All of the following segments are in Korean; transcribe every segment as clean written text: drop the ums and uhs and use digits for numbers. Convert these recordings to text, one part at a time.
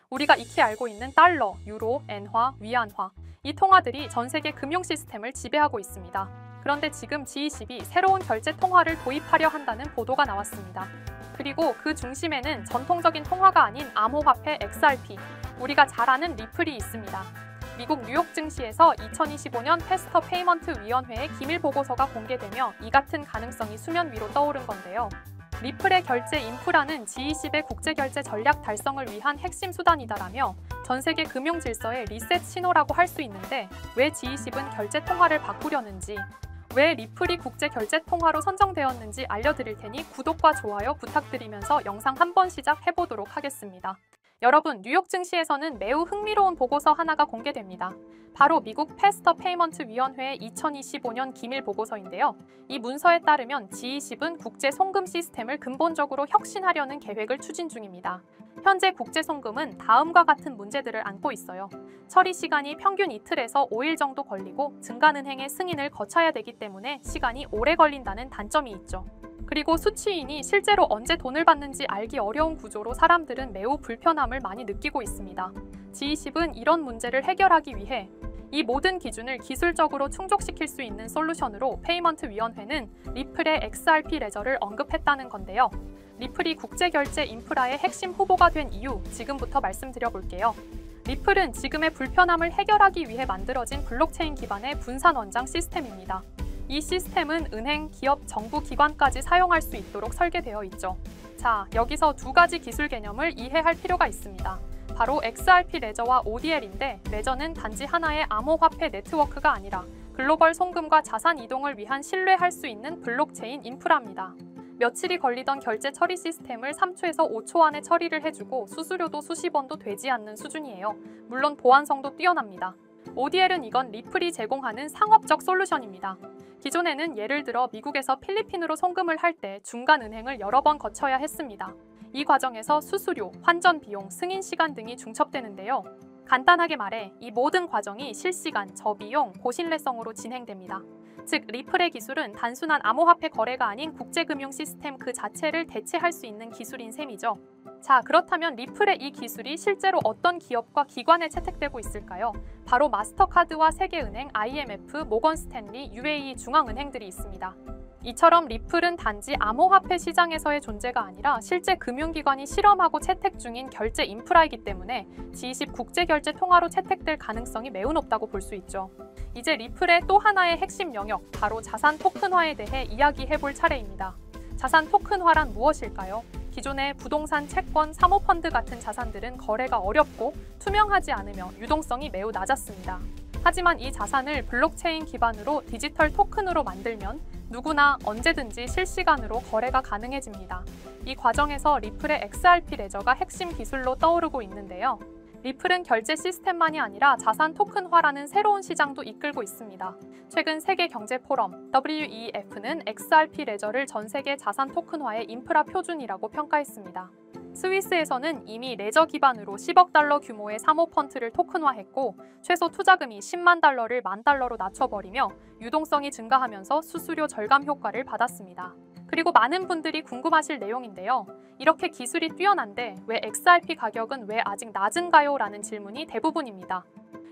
우리가 익히 알고 있는 달러, 유로, 엔화, 위안화, 이 통화들이 전 세계 금융 시스템을 지배하고 있습니다. 그런데 지금 G20이 새로운 결제 통화를 도입하려 한다는 보도가 나왔습니다. 그리고 그 중심에는 전통적인 통화가 아닌 암호화폐 XRP, 우리가 잘 아는 리플이 있습니다. 미국 뉴욕 증시에서 2025년 패스터 페이먼트 위원회의 기밀 보고서가 공개되며 이 같은 가능성이 수면 위로 떠오른 건데요. 리플의 결제 인프라는 G20의 국제결제 전략 달성을 위한 핵심 수단이다라며 전 세계 금융 질서의 리셋 신호라고 할 수 있는데 왜 G20은 결제 통화를 바꾸려는지, 왜 리플이 국제 결제 통화로 선정되었는지 알려드릴 테니 구독과 좋아요 부탁드리면서 영상 한번 시작해보도록 하겠습니다. 여러분, 뉴욕 증시에서는 매우 흥미로운 보고서 하나가 공개됩니다. 바로 미국 패스터 페이먼트 위원회의 2025년 기밀 보고서인데요. 이 문서에 따르면 G20은 국제 송금 시스템을 근본적으로 혁신하려는 계획을 추진 중입니다. 현재 국제 송금은 다음과 같은 문제들을 안고 있어요. 처리 시간이 평균 이틀에서 5일 정도 걸리고 증간은행의 승인을 거쳐야 되기 때문에 시간이 오래 걸린다는 단점이 있죠. 그리고 수취인이 실제로 언제 돈을 받는지 알기 어려운 구조로 사람들은 매우 불편함을 많이 느끼고 있습니다. G20은 이런 문제를 해결하기 위해 이 모든 기준을 기술적으로 충족시킬 수 있는 솔루션으로 페이먼트 위원회는 리플의 XRP 레저를 언급했다는 건데요. 리플이 국제결제 인프라의 핵심 후보가 된 이유, 지금부터 말씀드려볼게요. 리플은 지금의 불편함을 해결하기 위해 만들어진 블록체인 기반의 분산 원장 시스템입니다. 이 시스템은 은행, 기업, 정부 기관까지 사용할 수 있도록 설계되어 있죠. 자, 여기서 두 가지 기술 개념을 이해할 필요가 있습니다. 바로 XRP 레저와 ODL인데, 레저는 단지 하나의 암호화폐 네트워크가 아니라 글로벌 송금과 자산 이동을 위한 신뢰할 수 있는 블록체인 인프라입니다. 며칠이 걸리던 결제 처리 시스템을 3초에서 5초 안에 처리를 해주고 수수료도 수십 원도 되지 않는 수준이에요. 물론 보안성도 뛰어납니다. ODL은 이건 리플이 제공하는 상업적 솔루션입니다. 기존에는 예를 들어 미국에서 필리핀으로 송금을 할 때 중간 은행을 여러 번 거쳐야 했습니다. 이 과정에서 수수료, 환전 비용, 승인 시간 등이 중첩되는데요. 간단하게 말해 이 모든 과정이 실시간, 저비용, 고신뢰성으로 진행됩니다. 즉, 리플의 기술은 단순한 암호화폐 거래가 아닌 국제금융 시스템 그 자체를 대체할 수 있는 기술인 셈이죠. 자, 그렇다면 리플의 이 기술이 실제로 어떤 기업과 기관에 채택되고 있을까요? 바로 마스터카드와 세계은행, IMF, 모건 스탠리, UAE 중앙은행들이 있습니다. 이처럼 리플은 단지 암호화폐 시장에서의 존재가 아니라 실제 금융기관이 실험하고 채택 중인 결제 인프라이기 때문에 G20 국제결제 통화로 채택될 가능성이 매우 높다고 볼 수 있죠. 이제 리플의 또 하나의 핵심 영역, 바로 자산 토큰화에 대해 이야기해볼 차례입니다. 자산 토큰화란 무엇일까요? 기존의 부동산, 채권, 사모펀드 같은 자산들은 거래가 어렵고 투명하지 않으며 유동성이 매우 낮았습니다. 하지만 이 자산을 블록체인 기반으로 디지털 토큰으로 만들면 누구나 언제든지 실시간으로 거래가 가능해집니다. 이 과정에서 리플의 XRP 레저가 핵심 기술로 떠오르고 있는데요. 리플은 결제 시스템만이 아니라 자산 토큰화라는 새로운 시장도 이끌고 있습니다. 최근 세계 경제 포럼 WEF는 XRP 레저를 전 세계 자산 토큰화의 인프라 표준이라고 평가했습니다. 스위스에서는 이미 레저 기반으로 10억 달러 규모의 사모펀드를 토큰화했고, 최소 투자금이 10만 달러를 1만 달러로 낮춰버리며 유동성이 증가하면서 수수료 절감 효과를 받았습니다. 그리고 많은 분들이 궁금하실 내용인데요. 이렇게 기술이 뛰어난데 왜 XRP 가격은 왜 아직 낮은가요? 라는 질문이 대부분입니다.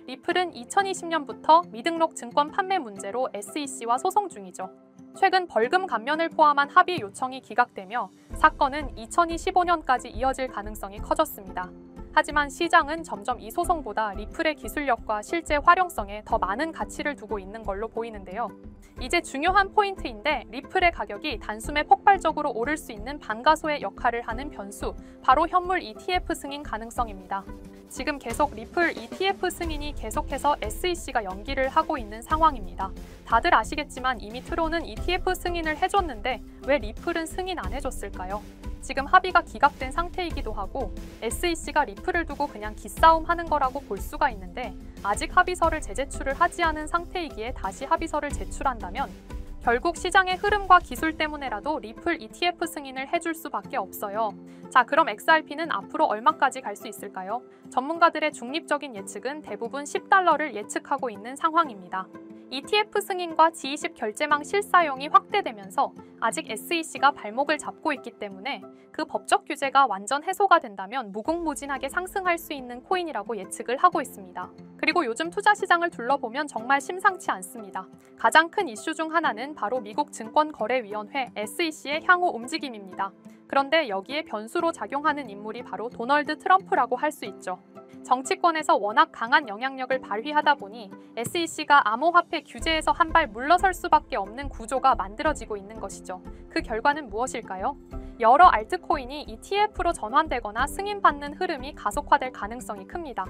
리플은 2020년부터 미등록 증권 판매 문제로 SEC와 소송 중이죠. 최근 벌금 감면을 포함한 합의 요청이 기각되며 사건은 2025년까지 이어질 가능성이 커졌습니다. 하지만 시장은 점점 이 소송보다 리플의 기술력과 실제 활용성에 더 많은 가치를 두고 있는 걸로 보이는데요. 이제 중요한 포인트인데, 리플의 가격이 단숨에 폭발적으로 오를 수 있는 반가소의 역할을 하는 변수, 바로 현물 ETF 승인 가능성입니다. 지금 계속 리플 ETF 승인이 계속해서 SEC가 연기를 하고 있는 상황입니다. 다들 아시겠지만 이미 트론은 ETF 승인을 해줬는데 왜 리플은 승인 안 해줬을까요? 지금 합의가 기각된 상태이기도 하고 SEC가 리플을 두고 그냥 기싸움하는 거라고 볼 수가 있는데, 아직 합의서를 재제출을 하지 않은 상태이기에 다시 합의서를 제출한다면 결국 시장의 흐름과 기술 때문에라도 리플 ETF 승인을 해줄 수밖에 없어요. 자, 그럼 XRP는 앞으로 얼마까지 갈 수 있을까요? 전문가들의 중립적인 예측은 대부분 $10를 예측하고 있는 상황입니다. ETF 승인과 G20 결제망 실사용이 확대되면서 아직 SEC가 발목을 잡고 있기 때문에 그 법적 규제가 완전 해소가 된다면 무궁무진하게 상승할 수 있는 코인이라고 예측을 하고 있습니다. 그리고 요즘 투자 시장을 둘러보면 정말 심상치 않습니다. 가장 큰 이슈 중 하나는 바로 미국 증권거래위원회 SEC의 향후 움직임입니다. 그런데 여기에 변수로 작용하는 인물이 바로 도널드 트럼프라고 할 수 있죠. 정치권에서 워낙 강한 영향력을 발휘하다 보니 SEC가 암호화폐 규제에서 한 발 물러설 수밖에 없는 구조가 만들어지고 있는 것이죠. 그 결과는 무엇일까요? 여러 알트코인이 ETF로 전환되거나 승인받는 흐름이 가속화될 가능성이 큽니다.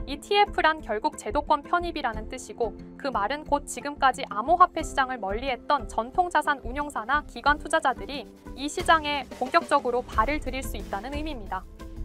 ETF란 결국 제도권 편입이라는 뜻이고 그 말은 곧 지금까지 암호화폐 시장을 멀리했던 전통자산 운용사나 기관 투자자들이 이 시장에 본격적으로 발을 들일 수 있다는 의미입니다.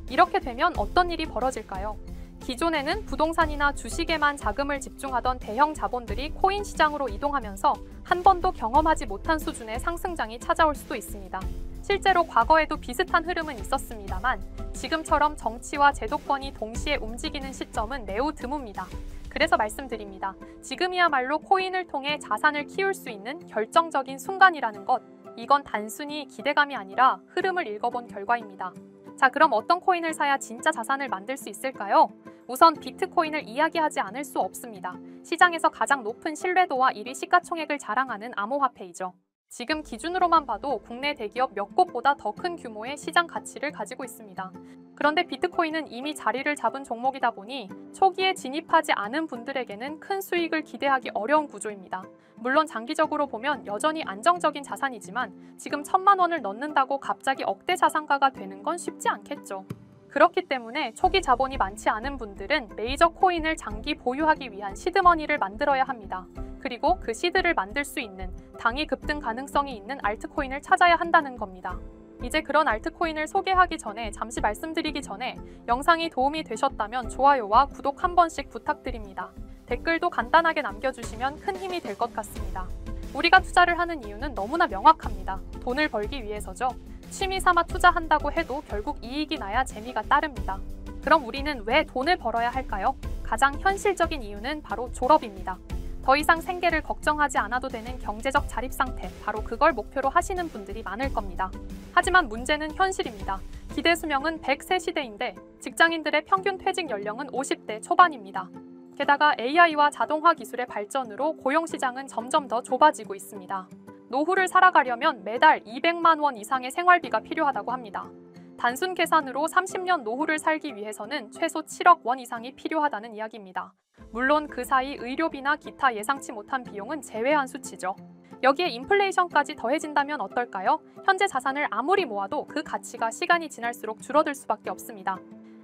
이렇게 되면 어떤 일이 벌어질까요? 기존에는 부동산이나 주식에만 자금을 집중하던 대형 자본들이 코인 시장으로 이동하면서 한 번도 경험하지 못한 수준의 상승장이 찾아올 수도 있습니다. 실제로 과거에도 비슷한 흐름은 있었습니다만 지금처럼 정치와 제도권이 동시에 움직이는 시점은 매우 드뭅니다. 그래서 말씀드립니다. 지금이야말로 코인을 통해 자산을 키울 수 있는 결정적인 순간이라는 것, 이건 단순히 기대감이 아니라 흐름을 읽어본 결과입니다. 자, 그럼 어떤 코인을 사야 진짜 자산을 만들 수 있을까요? 우선 비트코인을 이야기하지 않을 수 없습니다. 시장에서 가장 높은 신뢰도와 1위 시가총액을 자랑하는 암호화폐이죠. 지금 기준으로만 봐도 국내 대기업 몇 곳보다 더 큰 규모의 시장 가치를 가지고 있습니다. 그런데 비트코인은 이미 자리를 잡은 종목이다 보니 초기에 진입하지 않은 분들에게는 큰 수익을 기대하기 어려운 구조입니다. 물론 장기적으로 보면 여전히 안정적인 자산이지만 지금 1,000만 원을 넣는다고 갑자기 억대 자산가가 되는 건 쉽지 않겠죠. 그렇기 때문에 초기 자본이 많지 않은 분들은 메이저 코인을 장기 보유하기 위한 시드머니를 만들어야 합니다. 그리고 그 시드를 만들 수 있는 당위 급등 가능성이 있는 알트코인을 찾아야 한다는 겁니다. 이제 그런 알트코인을 소개하기 전에 잠시 말씀드리기 전에 영상이 도움이 되셨다면 좋아요와 구독 한 번씩 부탁드립니다. 댓글도 간단하게 남겨주시면 큰 힘이 될 것 같습니다. 우리가 투자를 하는 이유는 너무나 명확합니다. 돈을 벌기 위해서죠. 취미 삼아 투자한다고 해도 결국 이익이 나야 재미가 따릅니다. 그럼 우리는 왜 돈을 벌어야 할까요? 가장 현실적인 이유는 바로 졸업입니다. 더 이상 생계를 걱정하지 않아도 되는 경제적 자립 상태, 바로 그걸 목표로 하시는 분들이 많을 겁니다. 하지만 문제는 현실입니다. 기대 수명은 100세 시대인데 직장인들의 평균 퇴직 연령은 50대 초반입니다. 게다가 AI와 자동화 기술의 발전으로 고용시장은 점점 더 좁아지고 있습니다. 노후를 살아가려면 매달 200만 원 이상의 생활비가 필요하다고 합니다. 단순 계산으로 30년 노후를 살기 위해서는 최소 7억 원 이상이 필요하다는 이야기입니다. 물론 그 사이 의료비나 기타 예상치 못한 비용은 제외한 수치죠. 여기에 인플레이션까지 더해진다면 어떨까요? 현재 자산을 아무리 모아도 그 가치가 시간이 지날수록 줄어들 수밖에 없습니다.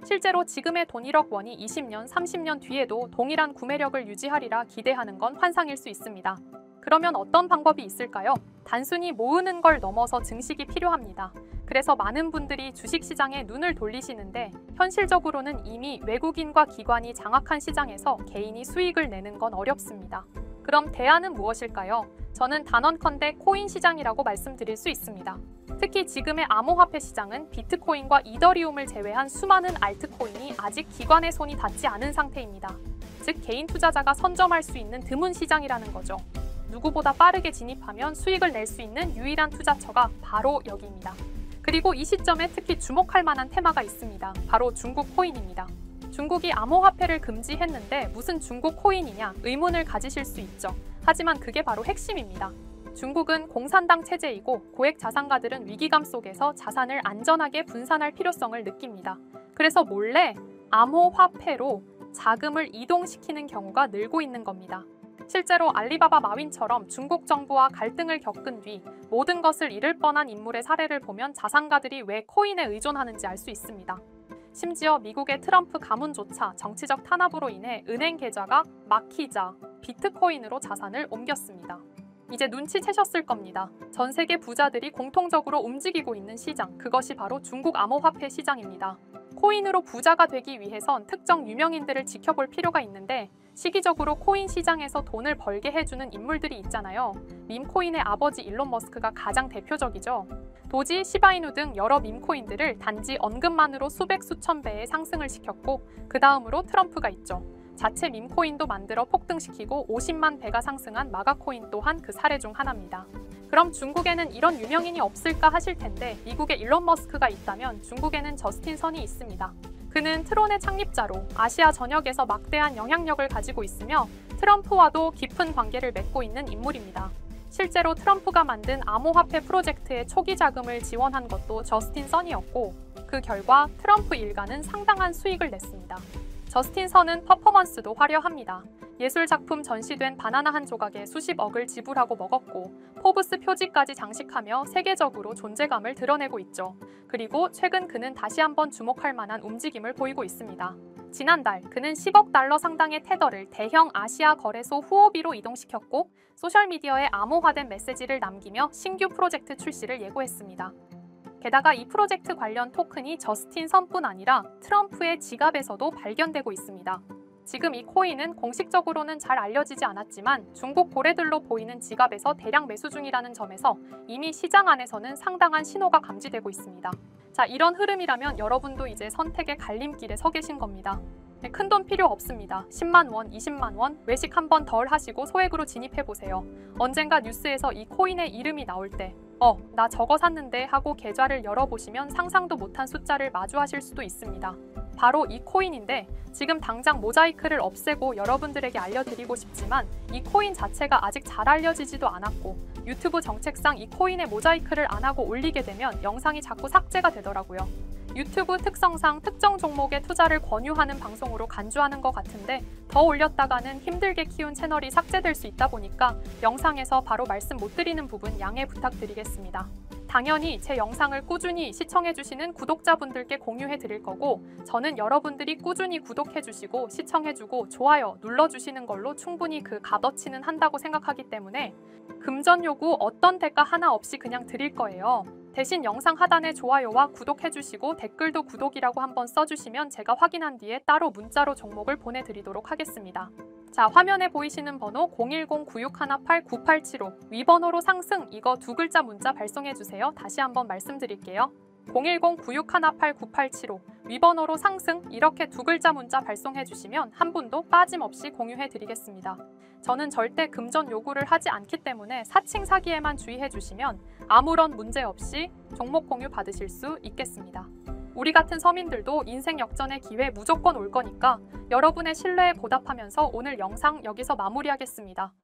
실제로 지금의 돈 1억 원이 20년, 30년 뒤에도 동일한 구매력을 유지하리라 기대하는 건 환상일 수 있습니다. 그러면 어떤 방법이 있을까요? 단순히 모으는 걸 넘어서 증식이 필요합니다. 그래서 많은 분들이 주식시장에 눈을 돌리시는데 현실적으로는 이미 외국인과 기관이 장악한 시장에서 개인이 수익을 내는 건 어렵습니다. 그럼 대안은 무엇일까요? 저는 단언컨대 코인 시장이라고 말씀드릴 수 있습니다. 특히 지금의 암호화폐 시장은 비트코인과 이더리움을 제외한 수많은 알트코인이 아직 기관의 손이 닿지 않은 상태입니다. 즉 개인 투자자가 선점할 수 있는 드문 시장이라는 거죠. 누구보다 빠르게 진입하면 수익을 낼 수 있는 유일한 투자처가 바로 여기입니다. 그리고 이 시점에 특히 주목할 만한 테마가 있습니다. 바로 중국 코인입니다. 중국이 암호화폐를 금지했는데 무슨 중국 코인이냐 의문을 가지실 수 있죠. 하지만 그게 바로 핵심입니다. 중국은 공산당 체제이고 고액 자산가들은 위기감 속에서 자산을 안전하게 분산할 필요성을 느낍니다. 그래서 몰래 암호화폐로 자금을 이동시키는 경우가 늘고 있는 겁니다. 실제로 알리바바 마윈처럼 중국 정부와 갈등을 겪은 뒤 모든 것을 잃을 뻔한 인물의 사례를 보면 자산가들이 왜 코인에 의존하는지 알 수 있습니다. 심지어 미국의 트럼프 가문조차 정치적 탄압으로 인해 은행 계좌가 막히자 비트코인으로 자산을 옮겼습니다. 이제 눈치채셨을 겁니다. 전 세계 부자들이 공통적으로 움직이고 있는 시장, 그것이 바로 중국 암호화폐 시장입니다. 코인으로 부자가 되기 위해선 특정 유명인들을 지켜볼 필요가 있는데 시기적으로 코인 시장에서 돈을 벌게 해주는 인물들이 있잖아요. 밈코인의 아버지 일론 머스크가 가장 대표적이죠. 도지, 시바이누 등 여러 밈코인들을 단지 언급만으로 수백 수천 배의 상승을 시켰고 그 다음으로 트럼프가 있죠. 자체 밈코인도 만들어 폭등시키고 50만 배가 상승한 마가코인 또한 그 사례 중 하나입니다. 그럼 중국에는 이런 유명인이 없을까 하실 텐데 미국에 일론 머스크가 있다면 중국에는 저스틴 선이 있습니다. 그는 트론의 창립자로 아시아 전역에서 막대한 영향력을 가지고 있으며 트럼프와도 깊은 관계를 맺고 있는 인물입니다. 실제로 트럼프가 만든 암호화폐 프로젝트의 초기 자금을 지원한 것도 저스틴 선이었고 그 결과 트럼프 일가는 상당한 수익을 냈습니다. 저스틴 선은 퍼포먼스도 화려합니다. 예술작품 전시된 바나나 한 조각에 수십억을 지불하고 먹었고 포브스 표지까지 장식하며 세계적으로 존재감을 드러내고 있죠. 그리고 최근 그는 다시 한번 주목할 만한 움직임을 보이고 있습니다. 지난달 그는 10억 달러 상당의 테더를 대형 아시아 거래소 후오비로 이동시켰고 소셜미디어에 암호화된 메시지를 남기며 신규 프로젝트 출시를 예고했습니다. 게다가 이 프로젝트 관련 토큰이 저스틴 선뿐 아니라 트럼프의 지갑에서도 발견되고 있습니다. 지금 이 코인은 공식적으로는 잘 알려지지 않았지만 중국 고래들로 보이는 지갑에서 대량 매수 중이라는 점에서 이미 시장 안에서는 상당한 신호가 감지되고 있습니다. 자, 이런 흐름이라면 여러분도 이제 선택의 갈림길에 서 계신 겁니다. 큰돈 필요 없습니다. 10만 원, 20만 원 외식 한 번 덜 하시고 소액으로 진입해보세요. 언젠가 뉴스에서 이 코인의 이름이 나올 때 나 저거 샀는데 하고 계좌를 열어보시면 상상도 못한 숫자를 마주하실 수도 있습니다. 바로 이 코인인데 지금 당장 모자이크를 없애고 여러분들에게 알려드리고 싶지만 이 코인 자체가 아직 잘 알려지지도 않았고 유튜브 정책상 이 코인의 모자이크를 안 하고 올리게 되면 영상이 자꾸 삭제가 되더라고요. 유튜브 특성상 특정 종목에 투자를 권유하는 방송으로 간주하는 것 같은데 더 올렸다가는 힘들게 키운 채널이 삭제될 수 있다 보니까 영상에서 바로 말씀 못 드리는 부분 양해 부탁드리겠습니다. 당연히 제 영상을 꾸준히 시청해주시는 구독자분들께 공유해드릴 거고 저는 여러분들이 꾸준히 구독해주시고 시청해주고 좋아요 눌러주시는 걸로 충분히 그 값어치는 한다고 생각하기 때문에 금전 요구 어떤 대가 하나 없이 그냥 드릴 거예요. 대신 영상 하단에 좋아요와 구독해주시고 댓글도 구독이라고 한번 써주시면 제가 확인한 뒤에 따로 문자로 종목을 보내드리도록 하겠습니다. 자, 화면에 보이시는 번호 010-9618-9875 위번호로 상승 이거 두 글자 문자 발송해주세요. 다시 한번 말씀드릴게요. 010-9618-9875 위번호로 상승 이렇게 두 글자 문자 발송해주시면 한 분도 빠짐없이 공유해드리겠습니다. 저는 절대 금전 요구를 하지 않기 때문에 사칭 사기에만 주의해주시면 아무런 문제 없이 종목 공유 받으실 수 있겠습니다. 우리 같은 서민들도 인생 역전의 기회 무조건 올 거니까 여러분의 신뢰에 보답하면서 오늘 영상 여기서 마무리하겠습니다.